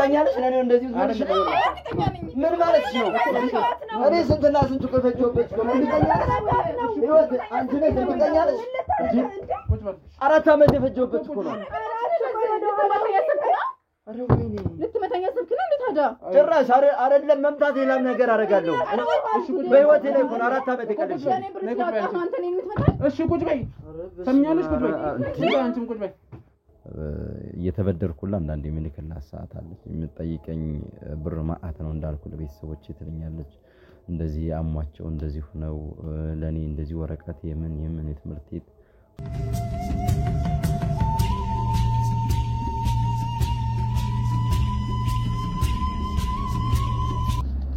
ትመጣኛለሽ ለኔ እንደዚህ ዞርሽ ምን ማለት ነው እኔ ስንትና ስንት ቆፈጆበት ህይወት አንቺ ነሽ ትመጣኛለሽ አራት አመት የፈጀበት እኮ ነው ልትመታኛ ሰብክ ነው እንዴ ታዲያ ጭራሽ አይደለም መምታት ሌላም ነገር አደርጋለሁ በህይወቴ ላይ እኮ አራት አመት የቀለሽ እሺ ቁጭ በይ ሰምኛለሽ ቁጭ በይ አንቺም ቁጭ በይ እየተበደርኩላ አንዳንዴ ምንክላት ሰዓት አለች የምትጠይቀኝ ብር ማአት ነው እንዳልኩ ለቤተሰቦቼ ትልኛለች እንደዚህ አሟቸው እንደዚህ ሆነው ለኔ እንደዚህ ወረቀት የምን የትምህርት ቤት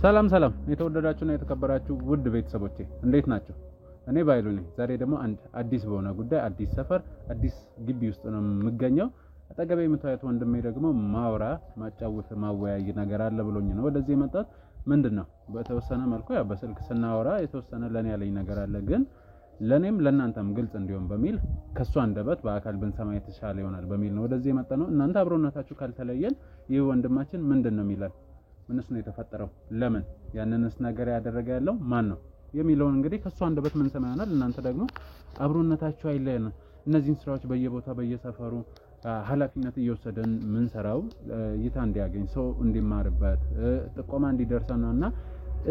ሰላም የተወደዳችሁና የተከበራችሁ ውድ ቤተሰቦቼ እንዴት ናችሁ እኔ ባይሉ ነኝ ዛሬ ደግሞ አንድ አዲስ በሆነ ጉዳይ አዲስ ሰፈር አዲስ ግቢ ውስጥ ነው የምገኘው አጠገቤ የምታዩት ወንድሜ ደግሞ ማጫወት ማወያይ ነገር አለ ብሎኝ ነው ወደዚህ የመጣሁት ምንድነው በተወሰነ መልኩ ያው በስልክ ስናወራ የተወሰነ ለኔ ያለኝ ነገር አለ ግን ለኔም ለናንተም ግልጽ እንዲሆን በሚል ከሷ አንደበት በአካል ብንሰማ የተሻለ ይሆናል በሚል ነው ወደዚህ የመጣነው እናንተ አብሮነታችሁ ካልተለየን ይህ ወንድማችን ምንድነው የሚላል ምንስ ነው የተፈጠረው ለምን ያንንስ ነገር ያደረገ ያለው ማን ነው የሚለውን እንግዲህ ከሷ አንደበት ምን ሰማ ይሆናል እናንተ ደግሞ አብሮነታችሁ አይለየን እነዚህን ስራዎች በየቦታ በየሰፈሩ ኃላፊነት እየወሰደን ምን ሰራው እይታ እንዲያገኝ ሰው እንዲማርበት ጥቆማ እንዲደርሰናልና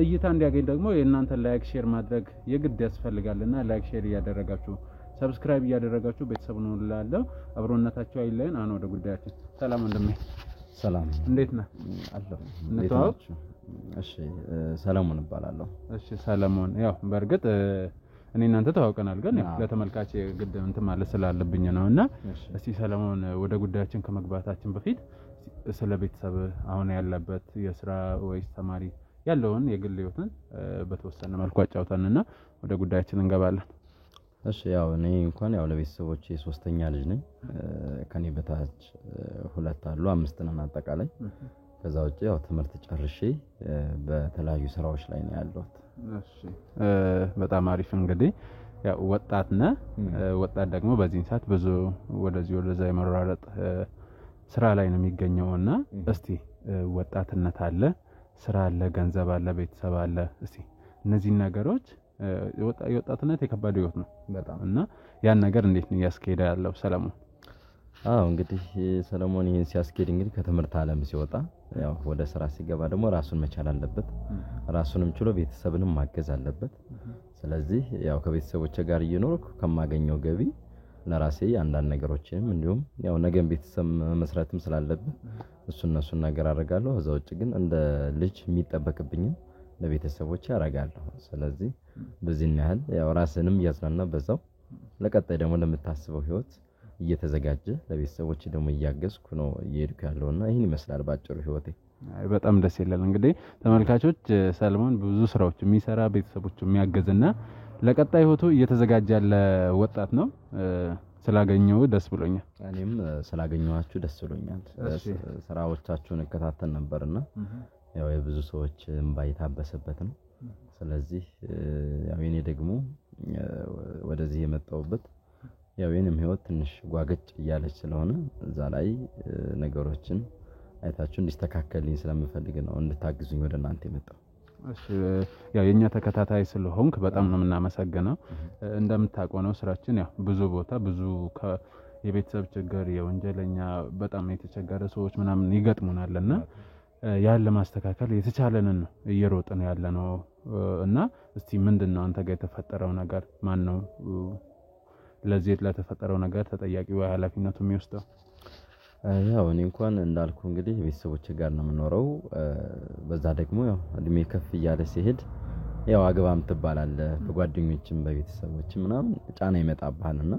እይታ እንዲያገኝ ደግሞ የእናንተ ላይክ ሼር ማድረግ የግድ ያስፈልጋልና ላይክ ሼር ያደረጋችሁ ሰብስክራይብ ያደረጋችሁ ቤተሰብ ነው ላለው አብሮነታችሁ አይለየን አሁን ወደ ጉዳያችን ሰላም ወንድሜ ሰላም እንዴት ነህ አለሁ እንተዋወቅ እሺ ሰላሙን እባላለሁ እሺ ሰላሙን ያው በርግጥ እኔ እናንተ ተዋውቀናል ግን ለተመልካች ግድ እንትን ማለት ስላለብኝ ነውና እስቲ ሰላሙን ወደ ጉዳያችን ከመግባታችን በፊት ስለ ቤተሰብ አሁን ያለበት የሥራ ወይስ ተማሪ ያለውን የግል ህይወትን በተወሰነ መልኩ አጫውተንና ወደ ጉዳያችን እንገባለን እሺ ያው እኔ እንኳን ያው ለቤተሰቦቼ ሶስተኛ ልጅ ነኝ ከኔ በታች ሁለት አሉ አምስት ነን አጠቃላይ ከዛ ውጪ ያው ትምህርት ጨርሼ በተለያዩ ስራዎች ላይ ነው ያለሁት እሺ በጣም አሪፍ እንግዲህ ያው ወጣት ነህ ወጣት ደግሞ በዚህን ሰዓት ብዙ ወደዛ የመራረጥ ስራ ላይ ነው የሚገኘውና እስቲ ወጣትነት አለ ስራ አለ ገንዘብ አለ ቤተሰብ አለ እስቲ እነዚህ ነገሮች የወጣትነት የከባድ ህይወት ነው በጣም እና ያን ነገር እንዴት ነው ያስኬዳ ያለው ሰለሞን እንግዲህ ሰለሞን ይሄን ሲያስኬድ እንግዲህ ከትምህርት ዓለም ሲወጣ ያው ወደ ስራ ሲገባ ደግሞ ራሱን መቻል አለበት ራሱንም ችሎ ቤተሰብንም ማገዝ አለበት ስለዚህ ያው ከቤተሰቦቼ ጋር እየኖርኩ ከማገኘው ገቢ ለራሴ አንዳንድ ነገሮችንም እንዲሁም ያው ነገም ቤተሰብ መስራትም ስላለበት እሱን ነገር አደርጋለሁ እዛው ውጭ ግን እንደ ልጅ የሚጠበቅብኝ ለቤተሰቦቼ አደርጋለሁ ስለዚህ በዚህ ያህል ያው ራስንም ያዝናና በዛው ለቀጣይ ደግሞ ለምታስበው ህይወት እየተዘጋጀ ለቤተሰቦቼ ደግሞ እያገዝኩ ነው እየሄድኩ ያለውና ይሄን ይመስላል ባጭሩ ህይወቴ በጣም ደስ ይላል እንግዲህ ተመልካቾች ሰለሞን ብዙ ስራዎች የሚሰራ ቤተሰቦቹ የሚያገዝና ለቀጣይ ህይወቱ እየተዘጋጀ ያለ ወጣት ነው ስላገኘው ደስ ብሎኛል እኔም ስላገኘዋችሁ ደስ ብሎኛል ስራዎቻችሁን እከታተል ነበርና ያው የብዙ ሰዎች እንባ የታበሰበት ነው ስለዚህ ያው የኔ ደግሞ ወደዚህ የመጣውበት ያው የኔም ህይወት ትንሽ ጓገጭ እያለች ስለሆነ እዛ ላይ ነገሮችን አይታችሁ እንዲስተካከልልኝ ስለምፈልግ ነው እንድታግዙኝ ወደ እናንተ የመጣው እሺ ያው የኛ ተከታታይ ስለሆንክ በጣም ነው የምናመሰግነው እንደምታውቀው ነው ስራችን ያው ብዙ ቦታ ብዙ የቤተሰብ ችግር የወንጀለኛ በጣም የተቸገረ ሰዎች ምናምን ይገጥሙናልና ያለ ማስተካከል የተቻለንን እየሮጥን ያለነው እና እስቲ ምንድነው አንተ ጋር የተፈጠረው ነገር ማን ነው ለዚህ ለተፈጠረው ነገር ተጠያቂው ኃላፊነቱ የሚወስደው ያው እኔ እንኳን እንዳልኩ እንግዲህ ቤተሰቦቼ ጋር ነው የምኖረው በዛ ደግሞ ያው እድሜ ከፍ እያለ ሲሄድ ያው አግባም ትባላለህ በጓደኞችም በቤተሰቦችም ምናምን ጫና ይመጣብሃልና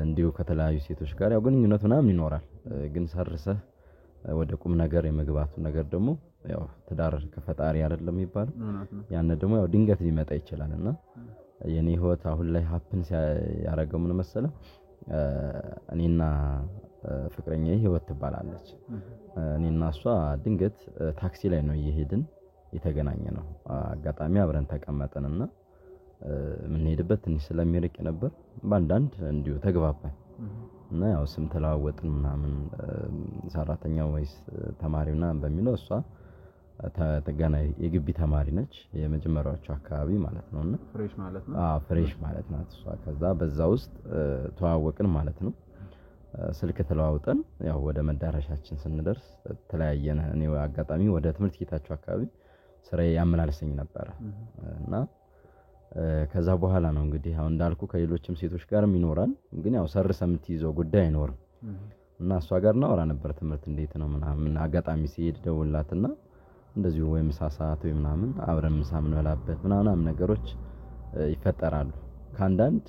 እንዲሁ ከተለያዩ ሴቶች ጋር ያው ግንኙነት ምናምን ይኖራል ግን ሰርሰህ ወደ ቁም ነገር የመግባቱ ነገር ደግሞ ያው ትዳር ከፈጣሪ አይደለም ይባላል ያን ደግሞ ያው ድንገት ሊመጣ ይችላልና የኔ ህይወት አሁን ላይ ሀፕን ያረገው ምን መሰለ እኔና ፍቅረኛዬ ህይወት ትባላለች እኔና እሷ ድንገት ታክሲ ላይ ነው እየሄድን የተገናኘነው አጋጣሚ አብረን ተቀመጠንና ምን ሄድበት ትንሽ ስለሚርቅ ነበር ባንዳንድ እንዲሁ ተግባባን እና ያው ስም ተለዋወጥን ምናምን ሰራተኛው ወይስ ተማሪውና በሚለው እሷ ተገና የግቢ ተማሪ ነች የመጀመሪያዎቹ አካባቢ ማለት ነውና ፍሬሽ ማለት ነው ፍሬሽ ማለት ናት እሷ ከዛ በዛ ውስጥ ተዋወቅን ማለት ነው ስልክ ተለዋውጠን ያው ወደ መዳረሻችን ስንደርስ ተለያየን እኔ አጋጣሚ ወደ ትምህርት ቤታቸው አካባቢ ስራዬ ያመላልሰኝ ነበር እና ከዛ በኋላ ነው እንግዲህ አሁን እንዳልኩ ከሌሎችም ሴቶች ጋርም ይኖራል ግን ያው ሰርሰ የምትይዘው ጉዳይ አይኖርም እና እሷ ጋር ነው ነበር ትምህርት እንዴት ነው ምናምን አጋጣሚ ሲሄድ ደውላትና እንደዚሁ ወይ ምሳ ሰዓት ወይ ምናምን አብረን ምሳ ምንበላበት ምናምን ነገሮች ይፈጠራሉ ካንዳንድ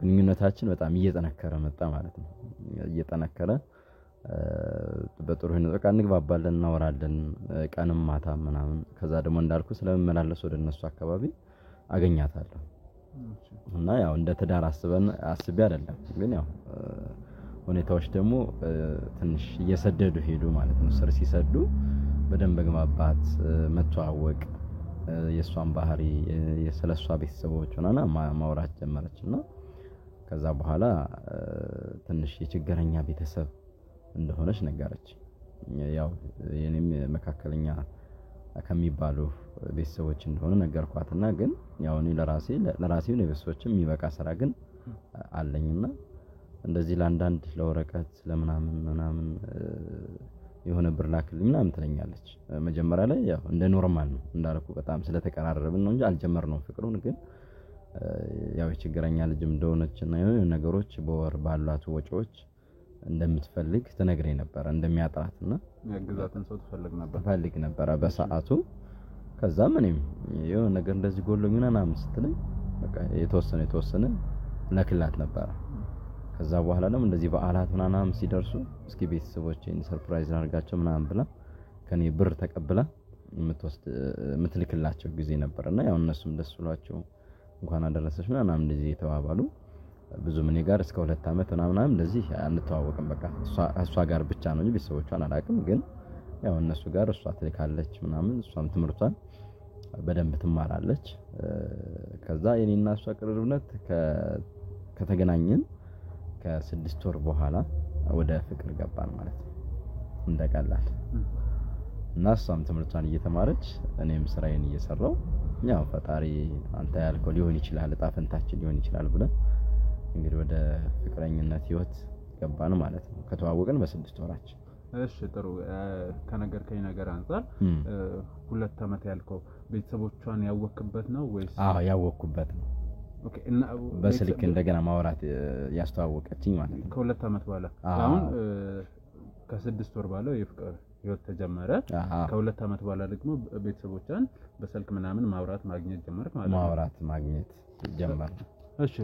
ግንኙነታችን በጣም እየተነከረ መጣ ማለት ነው እየተነከረ በጥሩ ሁኔታ በቃ እንግባባለን እናወራለን ቀንም ማታ ምናምን ከዛ ደግሞ እንዳልኩ ስለመመላለስ ወደ እነሱ አካባቢ አገኛታለሁ እና ያው እንደ ትዳር አስቤ አይደለም ግን ያው ሁኔታዎች ደግሞ ትንሽ እየሰደዱ ሄዱ ማለት ነው ስር ሲሰዱ በደንብ ግማባት መተዋወቅ የሷን ባህሪ የሰለሷ ቤተሰቦች ሆነና ማውራት ጀመረችና ከዛ በኋላ ትንሽ የችግረኛ ቤተሰብ እንደሆነች ነገረች ያው የኔም መካከለኛ ከሚባሉ ቤተሰቦች እንደሆነ ነገርኳትና ግን ያው እኔ ለራሴ ነው ቤተሰቦችም የሚበቃ ስራ ግን አለኝና እንደዚህ ለአንዳንድ ለወረቀት ለምናምን የሆነ ብር ላክልኝ ምናምን ትለኛለች መጀመሪያ ላይ ያው እንደ ኖርማል ነው እንዳልኩ በጣም ስለተቀራረብን ነው እንጂ አልጀመርነው ፍቅሩን ግን ያው የችግረኛ ልጅም እንደሆነችና የሆነ ነገሮች በወር ባሏት ወጪዎች እንደምትፈልግ ትነግረኝ ነበር እንደሚያጥራትና ያግዛትን ሰው ትፈልግ ነበር በሰዓቱ ከዛ ምንም የሆነ ነገር እንደዚህ ጎሎኝ ምናምን ስትለኝ በቃ የተወሰነ ለክላት ነበር ከዛ በኋላ ደግሞ እንደዚህ በዓላት ምናምን ሲደርሱ እስኪ ቤተሰቦቼን ሰርፕራይዝ አድርጋቸው ምናምን ብላ ከኔ ብር ተቀብላ የምትልክላቸው ጊዜ ነበርና ያው እነሱም ደስ ብሏቸው እንኳን አደረሰሽ ምናምን እንደዚህ የተባባሉ ብዙ ምን ጋር እስከ 2 አመት ምናምን እንደዚህ አንተዋወቅም በቃ እሷ ጋር ብቻ ነው እንጂ ቤተሰቦቿን አላውቅም ግን ያው እነሱ ጋር እሷ ትልካለች ምናምን እሷም ትምህርቷን በደንብ ትማራለች ከዛ የኔና እሷ ቅርርብነት ከተገናኘን ከ6 ወር በኋላ ወደ ፍቅር ገባን ማለት ነው እንደቀላል እና እሷም ትምህርቷን እየተማረች እኔም ስራዬን እየሰራው ያው ፈጣሪ አንተ ያልከው ሊሆን ይችላል እጣ ፈንታችን ሊሆን ይችላል ብለን እንግዲህ ወደ ፍቅረኝነት ህይወት ገባን ማለት ነው ከተዋወቅን በ6 ወራችን እሺ ጥሩ ከነገርከኝ ነገር አንፃር 2 አመት ያልከው ቤተሰቦቿን ያወክበት ነው ወይስ ያወኩበት ነው ኦኬ እና በስልክ እንደገና ማውራት ያስተዋወቀችኝ ማለት ነው ከ2 አመት በኋላ አሁን ከ6 ወር ባለው የፍቅር ህይወት ተጀመረ ከ2 አመት በኋላ ደግሞ ቤተሰቦቿን በስልክ ምናምን ማውራት ማግኘት ጀመርክ ማለት ነው ማውራት ማግኘት ጀመር እሺ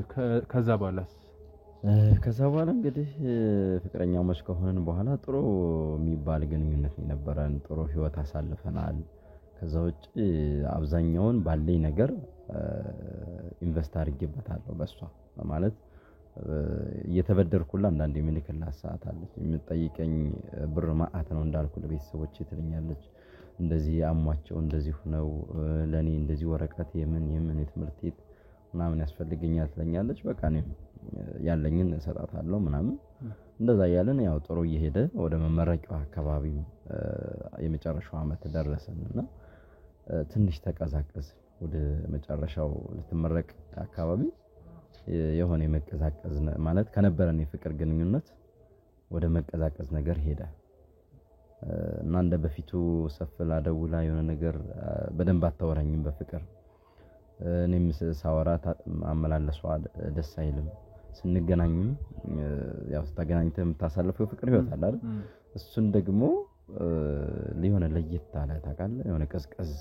ከዛ በኋላ እንግዲህ ፍቅረኛሞች ከሆነን በኋላ ጥሩ የሚባል ግንኙነት ነበረን ጥሩ ህይወት አሳልፈናል ከዛ ውጪ አብዛኛውን ባለኝ ነገር ኢንቨስት አድርጌበታለሁ በሷ ማለት እየተበደርኩላ አንዳንዴ ምልክላት ሰዓት አለች የምትጠይቀኝ ብር ማአት ነው እንዳልኩ ለቤተሰቦቼ ትልኛለች እንደዚህ አሟቸው እንደዚህ ነው ለኔ እንደዚህ ወረቀት የምን የትምህርት ቤት ምናምን ያስፈልገኛል ትለኛለች በቃ እኔ ያለኝን እሰጣታለሁ ምናምን እንደዛ ያለን ያው ጥሩ እየሄደ ወደ መመረቂያው አካባቢ የመጨረሻው አመት ደረሰንና ትንሽ ተቀዛቀዝ ወደ መጨረሻው ልትመረቅ አካባቢ የሆነ መቀዛቀዝ ማለት ከነበረን የፍቅር ግንኙነት ወደ መቀዛቀዝ ነገር ሄደ እና እንደ በፊቱ ሰፍላ ደውላ የሆነ ነገር በደንብ አታወራኝም በፍቅር እኔም ሳወራት አመላለሷ ደስ አይልም ስንገናኝም ያው ተገናኝተን የምታሳልፈው ፍቅር ህይወት አለ አይደል እሱን ደግሞ ሊሆነ ለየት አለ ታውቃለህ የሆነ ቀዝቀዝ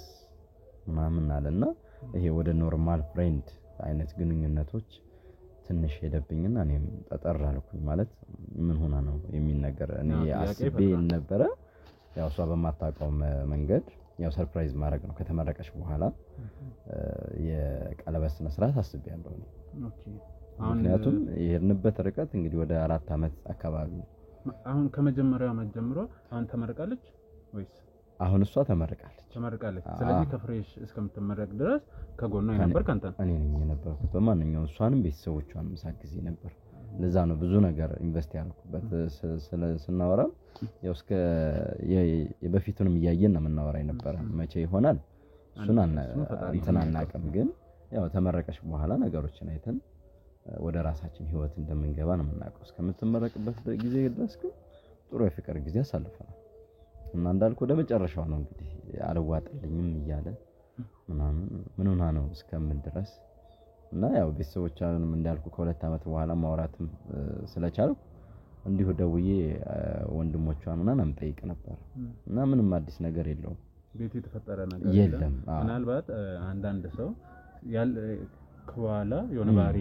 ምናምን አለና ይሄ ወደ ኖርማል ፍሬንድ አይነት ግንኙነቶች ትንሽ ሄደብኝና እኔም ተጠራ አልኩኝ ማለት ምን ሆና ነው የሚል ነገር እኔ አስቤ ነበር ያው እሷ በማታውቀው መንገድ ያው ሰርፕራይዝ ማድረግ ነው ከተመረቀች በኋላ የቀለበት ስነ ስርዓት አስቤያለሁ ኦኬ ምክንያቱም የሄድንበት ርቀት እንግዲህ ወደ 4 አመት አካባቢ አሁን ከመጀመሪያው አመት ጀምሮ አሁን ተመረቃለች ወይስ አሁን እሷ ተመረቃለች ስለዚህ ከፍሬሽ እስከምትመረቅ ድረስ ከጎኗ ነበር ካንተ እኔ ነኝ የነበርኩት በማንኛውም እሷንም ቤተሰቦቿንም ሳግዝ ነበር ለዛ ነው ብዙ ነገር ኢንቨስት ያልኩበት ስናወራ ያው እስከ የበፊቱንም ያያየን ነው የምናወራ የነበረ መቼ ይሆናል እሱን አናቀም ግን ያው ተመረቀሽ በኋላ ነገሮችን አይተን ወደ ራሳችን ህይወት እንደምንገባ ነው የምናውቀው እስከምትመረቅበት ጊዜ ድረስ ጥሩ የፍቅር ጊዜ አሳልፈናል እና እንዳልኩ ወደ መጨረሻው ነው እንግዲህ አልዋጥልኝም ይያለ ምን ሆና ነው እስከምን ድረስ እና ያው ቤተሰቦቻችንም እንዳልኩ ከሁለት አመት በኋላ ማውራትም ስለቻለው እንዲሁ ደውዬ ወንድሞቿንና ጠይቅ ነበር እና ምንም አዲስ ነገር የለውም ቤት የተፈጠረ ነገር የለም ምናልባት አንዳንድ ሰው ከኋላ የሆነ ባሪ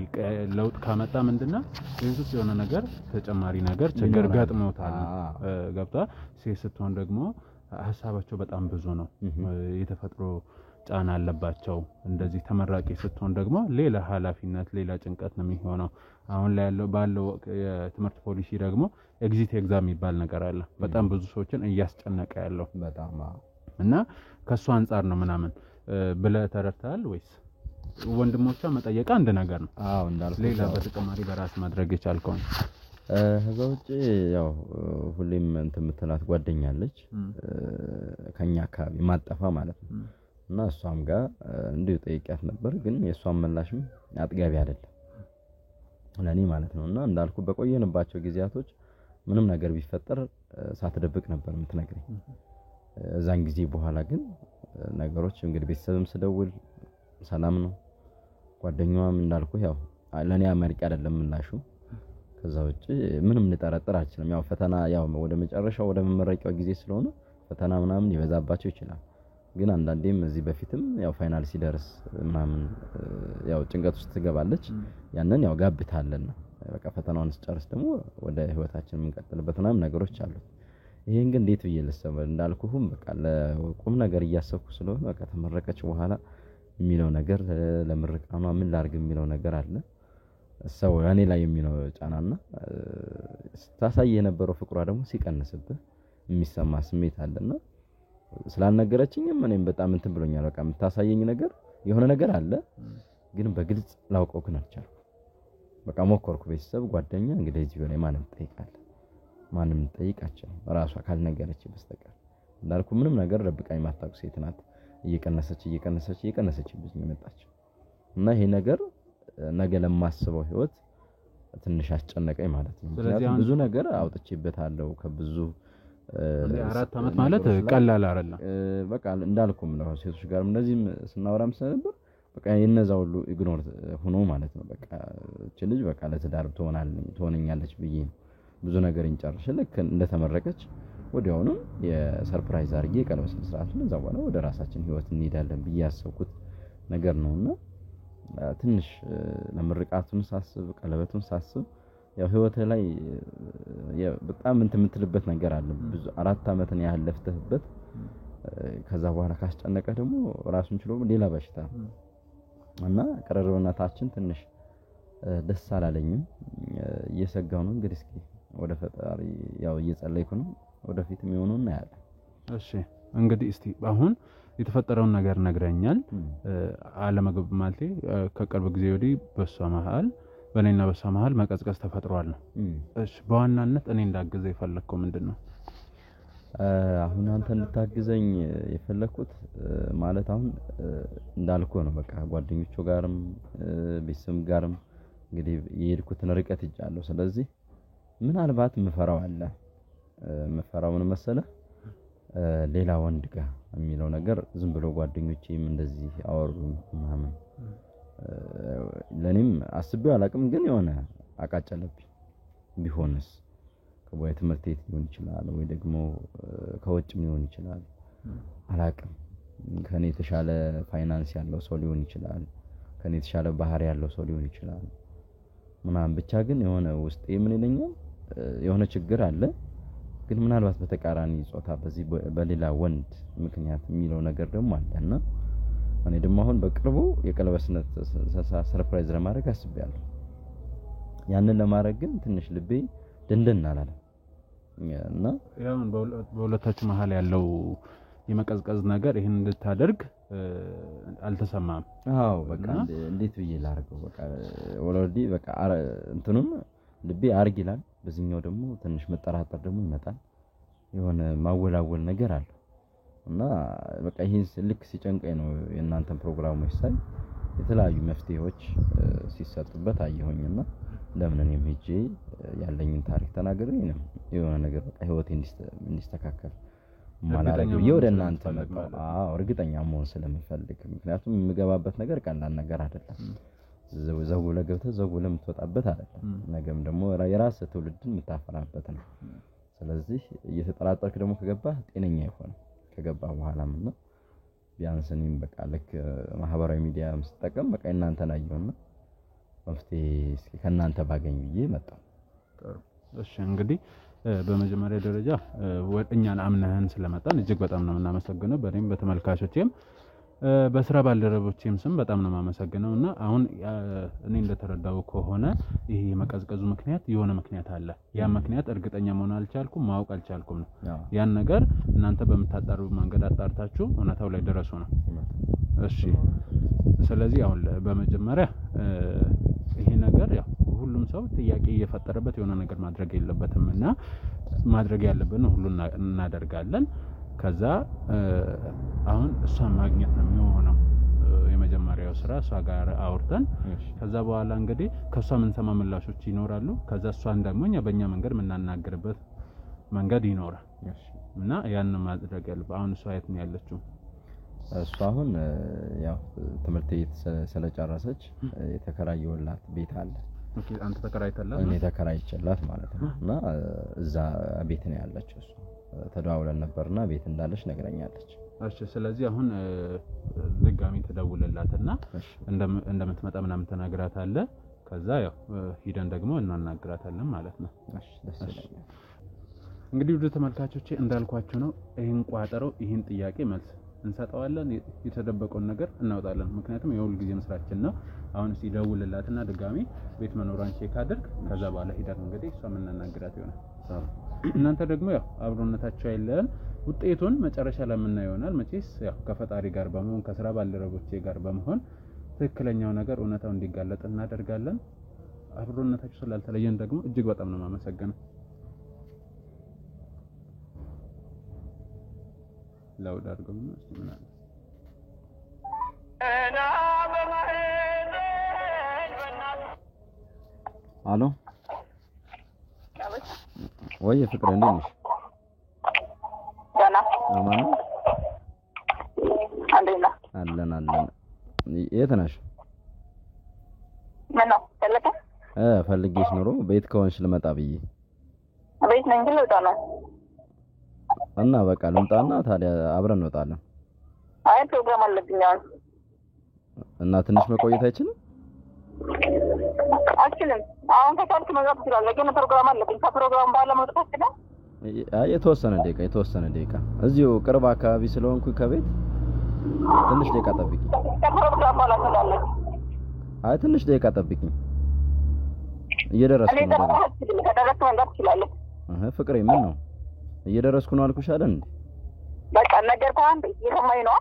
ለውጥ ካመጣ ምንድነው ኢየሱስ የሆነ ነገር ተጨማሪ ነገር ችግር ገጥሞታል ገብታ ስትሆን ደግሞ ሐሳባቸው በጣም ብዙ ነው የተፈጥሮ ጫና አለባቸው እንደዚህ ተመራቂ ስትሆን ደግሞ ሌላ ኃላፊነት ሌላ ጭንቀት ነው የሚሆነው አሁን ላይ ያለው ባለው የትምህርት ፖሊሲ ደግሞ ኤግዚት ኤግዛም ይባል ነገር አለ በጣም ብዙ ሰዎችን እያስጨነቀ ያለው በጣም እና ከሱ አንፃር ነው ምናምን ብለ ተረድተሃል ወይስ ወንድሞቿ መጠየቅ አንድ ነገር ነው አዎ እንዳልኩ ሌላ በተጨማሪ በራስ ማድረግ የቻልከው ከዛውጭ ያው ሁሌም የምትላት ጓደኛለች ከኛ አካባቢ ማጠፋ ማለት ነው እና እሷም ጋር እንዲሁ ጠይቂያት ነበር ግን የሷም መላሽም አጥጋቢ አይደለም ለኔ ማለት ነውና እንዳልኩ በቆየንባቸው ጊዜያቶች ምንም ነገር ቢፈጠር ሳትደብቅ ነበር የምትነግረኝ እዛን ጊዜ በኋላ ግን ነገሮች እንግዲህ ቤተሰብም ስደውል ሰላም ነው ጓደኛዋም እንዳልኩ ያው ለኔ አመርቂ አይደለም ምላሹ ከዛውጭ ምንም ልጠረጥር አልችልም ያው ፈተና ያው ወደ መጨረሻው ወደ መመረቂያው ጊዜ ስለሆነ ፈተና ምናምን ይበዛባቸው ይችላል ግን አንዳንዴም እዚህ በፊትም ያው ፋይናል ሲደርስ ምናምን ያው ጭንቀት ውስጥ ትገባለች ያንን ያው ጋብታለን በቃ ፈተናውን ስጨርስ ደግሞ ወደ ህይወታችን የምንቀጥልበት ምናምን ነገሮች አሉ ይሄን ግን እንዴት ብዬልሰበ እንዳልኩሁም በቃ ለቁም ነገር እያሰብኩ ስለሆነ በቃ ተመረቀች በኋላ የሚለው ነገር ለምርቃኗ ምን ላርግ የሚለው ነገር አለ ሰው ያኔ ላይ የሚለው ጫናና ታሳይ የነበረው ፍቅሯ ደግሞ ሲቀንስብህ የሚሰማ ስሜት አለና ስላልነገረችኝም እኔም በጣም እንትን ብሎኛል በቃ የምታሳየኝ ነገር የሆነ ነገር አለ ግን በግልጽ ላውቀው ግን አልቻልኩም በቃ ሞከርኩ ቤተሰብ ጓደኛ እንግዲህ እዚህ በላይ ማንም ጠይቃቸው ራሷ ካልነገረች በስተቀር እንዳልኩ ምንም ነገር ደብቃኝ ማታውቅ ሴት ናት እየቀነሰች ብዙኝ መጣች እና ይሄ ነገር ነገ ለማስበው ህይወት ትንሽ አስጨነቀኝ ማለት ነው ስለዚህ ብዙ ነገር አውጥቼበታለሁ ከብዙ 4 አመት ማለት ቀላል አይደለም በቃ እንዳልኩም ነው ሴቶች ጋር እንደዚህም ስናወራም ስለነበር በቃ የነዛው ሁሉ ኢግኖር ሆኖ ማለት ነው በቃ እቺ ልጅ በቃ ለትዳር ትሆነኛለች ብዬ ብዙ ነገር እንጨርሽ ልክ እንደተመረቀች ወዲያውኑ የሰርፕራይዝ አርጌ ቀለበት መስራቱን እዛው በኋላ ወደ ራሳችን ህይወት እንሄዳለን ብዬ ያሰብኩት ነገር ነውና ትንሽ ለምርቃቱን ሳስብ ቀለበቱን ሳስብ ያው ህይወት ላይ በጣም የምትልበት ነገር አለ ብዙ 4 አመትን ያህል ለፍተህበት ከዛ በኋላ ካስጨነቀ ደግሞ ራሱን ችሎ ሌላ በሽታ እና ቀረርበናታችን ትንሽ ደስ አላለኝም እየሰጋው ነው እንግዲህ እስኪ ወደ ፈጣሪ ያው እየጸለይኩ ነው ወደፊት የሚሆነውና ያለ እሺ እንግዲህ እስቲ አሁን የተፈጠረውን ነገር ነግረኛል አለመግብ ማለት ከቅርብ ጊዜ ወዲህ በእኔና በሷ መሃል መቀዝቀዝ ተፈጥሯል ነው እሺ በዋናነት እኔ እንዳግዘ የፈለከው ምንድነው አሁን አንተ እንድታግዘኝ የፈለኩት ማለት አሁን እንዳልኩ ነው በቃ ጓደኞቹ ጋርም ቤተሰብ ጋርም እንግዲህ የሄድኩትን ርቀት ይጫለሁ ስለዚህ ምናልባት መፈራው ምን መሰለህ ሌላ ወንድ ጋር የሚለው ነገር ዝም ብሎ ጓደኞቼም እንደዚህ አወሩኝ ምናምን ለኔም አስቤው አላቅም ግን የሆነ አቃጨለብኝ ቢሆንስ ከቦይ ትምህርት ቤት ሊሆን ይችላል ወይ ደግሞ ከውጭም ሊሆን ይችላል አላቅም ከኔ የተሻለ ፋይናንስ ያለው ሰው ሊሆን ይችላል ከኔ የተሻለ ባህሪ ያለው ሰው ሊሆን ይችላል ምናምን ብቻ ግን የሆነ ውስጥ ምን ይለኛል የሆነ ችግር አለ ግን ምናልባት በተቃራኒ ጾታ በዚህ በሌላ ወንድ ምክንያት የሚለው ነገር ደግሞ አለና እኔ ደግሞ አሁን በቅርቡ የቀለበስነት ሰርፕራይዝ ለማድረግ አስቤያለሁ ያንን ለማድረግ ግን ትንሽ ልቤ ደንደን አላለ እና ያው በሁለታችሁ መሃል ያለው የመቀዝቀዝ ነገር ይሄን እንድታደርግ አልተሰማም አዎ በቃ እንዴት ብዬ ላርገው በቃ ኦልሬዲ በቃ እንትኑም ልቤ አርግ ይላል በዚህኛው ደግሞ ትንሽ መጠራጠር ደግሞ ይመጣል የሆነ ማወላወል ነገር አለ እና በቃ ይሄን ልክ ሲጨንቀኝ ነው የእናንተን ፕሮግራሞች ሳይ የተለያዩ መፍትሄዎች ሲሰጡበት አየሁኝና ለምን እኔም ሄጄ ያለኝን ታሪክ ተናግሬ ነው የሆነ ነገር በቃ ህይወቴ እንዲስተካከል ማላረግ ወደ እናንተ መጣሁ እርግጠኛ መሆን ስለምፈልግ ምክንያቱም የምገባበት ነገር ቀላል ነገር አይደለም ዘው ለገብተህ ዘው ለምትወጣበት አይደለም ነገም ደግሞ የራስ ትውልድን የምታፈራበት ነው ስለዚህ እየተጠራጠርክ ደግሞ ከገባህ ጤነኛ ይሆን ከገባ በኋላም ነው ቢያንስ እኔም በቃ ልክ ማህበራዊ ሚዲያ መስጠቀም በቃ እናንተን አየውና መፍትሄ ከናንተ ባገኝ ብዬ መጣሁ እሺ እንግዲህ በመጀመሪያ ደረጃ እኛን አምነህን ስለመጣን እጅግ በጣም ነው እናመሰግነው በእኔም በተመልካቾቼም በስራ ባልደረቦቼም ስም በጣም ነው ማመሰግነውና አሁን እኔ እንደተረዳው ከሆነ ይሄ መቀዝቀዙ ምክንያት የሆነ ምክንያት አለ ያ ምክንያት እርግጠኛ መሆን አልቻልኩም ማወቅ አልቻልኩም ነው ያን ነገር እናንተ በመታጣሩ መንገድ አጣርታችሁ እውነታው ላይ ደረሱ ነው እሺ ስለዚህ አሁን በመጀመሪያ ይሄ ነገር ያው ሁሉም ሰው ጥያቄ እየፈጠረበት የሆነ ነገር ማድረግ የለበትምና ማድረግ ያለብን ሁሉ እናደርጋለን ከዛ አሁን እሷን ማግኘት ነው የሚሆነው የመጀመሪያው ስራ እሷ ጋር አውርተን ከዛ በኋላ እንግዲህ ከሷ ምን ሰማ ምላሾች ይኖራሉ ከዛ እሷን ደግሞ በእኛ መንገድ ምናናገርበት መንገድ ይኖራል እና ያን ማድረግ ያለብን አሁን እሷ የት ነው ያለችው እሷ አሁን ያው ትምህርት ቤት ስለጨረሰች የተከራየውላት ቤት አለ ኦኬ አንተ ተከራይተላት እኔ ተከራይቼላት ማለት ነው እና እዛ ቤት ነው ያለችው እሷ ተደዋውለን ነበርና ቤት እንዳለች ነገረኛለች እሺ ስለዚህ አሁን ድጋሚ ተደውለላትና እንደምትመጣ ምናምን ተናግራታለ ከዛ ያው ሂደን ደግሞ እናናግራታለን ማለት ነው እሺ ደስ ይላል እንግዲህ ወደ ተመልካቾቼ እንዳልኳችሁ ነው ይሄን ቋጠሮ ይሄን ጥያቄ መልስ እንሰጣዋለን የተደበቀውን ነገር እናውጣለን ምክንያቱም የሁሉ ጊዜ መስራችን ነው አሁን ሲደውልላትና ድጋሚ ቤት መኖራን ቼክ አድርግ ከዛ በኋላ ሂደን እንግዲህ እሷ ምን እናናግራት ይሆናል እናንተ ደግሞ ያው አብሮነታችሁ አይለን ውጤቱን መጨረሻ ላይ የምናየው ይሆናል መቼስ ያው ከፈጣሪ ጋር በመሆን ከስራ ባልደረቦቼ ጋር በመሆን ትክክለኛው ነገር እውነታው እንዲጋለጥ እናደርጋለን አብሮነታችሁ ስላልተለየን ደግሞ እጅግ በጣም ነው ማመሰግነው ላውድ አድርገው ነው እስቲ ምን አለ አሎ ወይ ፍቅር እንዴት ነሽ ደህና አማን አለን የት ነሽ ምን ነው ፈልጌሽ ኖሮ ቤት ከሆንሽ ልመጣ ብዬ ቤት ነኝ ግን ልወጣ ነው እና በቃ ልምጣና ታዲያ አብረን እንወጣለን አይ ፕሮግራም አለብኝ አሁን እና ትንሽ መቆየት አይችልም አሁን ከቻልክ መግባት ትችላለህ ግን ፕሮግራም አለብኝ ከፕሮግራም በኋላ መውጣት አትችልም አይ የተወሰነ ደቂቃ እዚሁ ቅርብ አካባቢ ስለሆንኩ ከቤት ትንሽ ደቂቃ ጠብቂ ከፕሮግራም በኋላ ትላለህ አይ ትንሽ ደቂቃ ጠብቂ እየደረስኩ ነው ከደረስክ መግባት ትችላለህ ፍቅሬ ምን ነው እየደረስኩ ነው አልኩሽ አይደል እንዴ በቃ ነገር አንተ የሰማኝ ነው